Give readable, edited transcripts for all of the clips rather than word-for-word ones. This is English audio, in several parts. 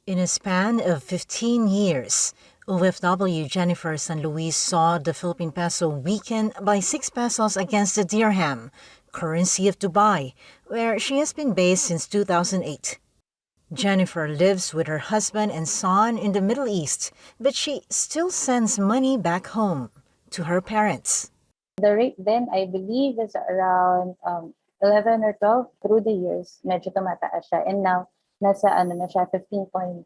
In a span of 15 years, OFW Jennifer San Luis saw the Philippine peso weaken by 6 pesos against the dirham, currency of Dubai, where she has been based since 2008. Jennifer lives with her husband and son in the Middle East, but she still sends money back home to her parents. The rate then, I believe, is around 11 or 12 through the years. Medyo tumataas siya. And now, nasa ano na siya, 15.79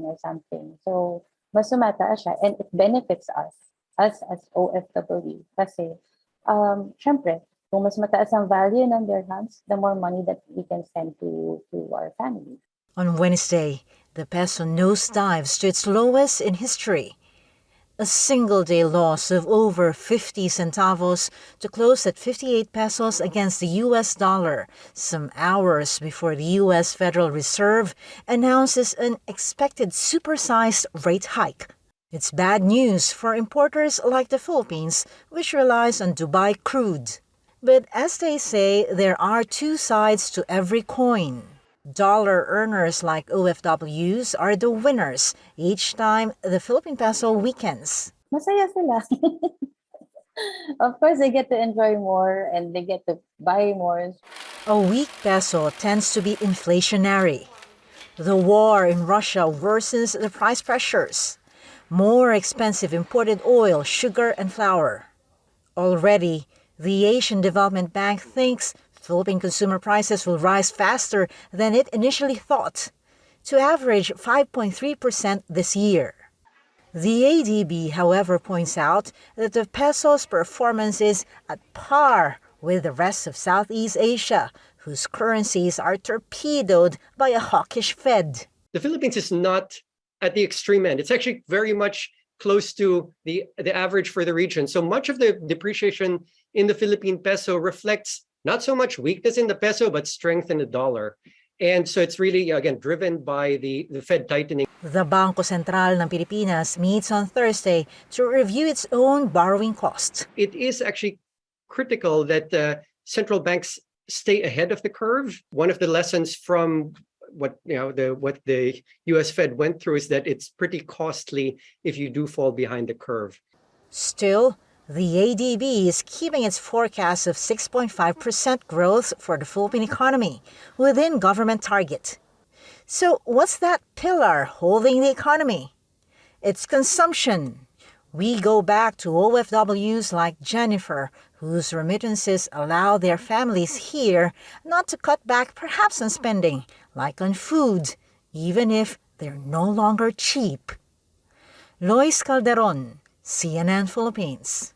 or something. So, mas tumataas siya. And it benefits us as OFW. Kasi, syempre, kung mas mataas ang value ng dirhams, the more money that we can send to our family. On Wednesday, the peso nosedives to its lowest in history. A single-day loss of over 50 centavos to close at 58 pesos against the U.S. dollar, some hours before the U.S. Federal Reserve announces an expected supersized rate hike. It's bad news for importers like the Philippines, which relies on Dubai crude. But as they say, there are two sides to every coin. Dollar earners like OFWs are the winners each time the Philippine peso weakens. Masaya sila. Of course, they get to enjoy more and they get to buy more. A weak peso tends to be inflationary. The war in Russia worsens the price pressures. More expensive imported oil, sugar, and flour. Already, the Asian Development Bank thinks Philippine consumer prices will rise faster than it initially thought, to average 5.3% this year. The ADB, however, points out that the peso's performance is at par with the rest of Southeast Asia, whose currencies are torpedoed by a hawkish Fed. The Philippines is not at the extreme end. It's actually very much close to the average for the region. So much of the depreciation in the Philippine peso reflects not so much weakness in the peso, but strength in the dollar. And so it's really, again, driven by the Fed tightening. The Bangko Sentral ng Pilipinas meets on Thursday to review its own borrowing cost. It is actually critical that central banks stay ahead of the curve. One of the lessons from what the U.S. Fed went through is that it's pretty costly if you do fall behind the curve. Still, the ADB is keeping its forecast of 6.5% growth for the Philippine economy within government target. So what's that pillar holding the economy? It's consumption. We go back to OFWs like Jennifer, whose remittances allow their families here not to cut back perhaps on spending, like on food, even if they're no longer cheap. Lois Calderon, CNN Philippines.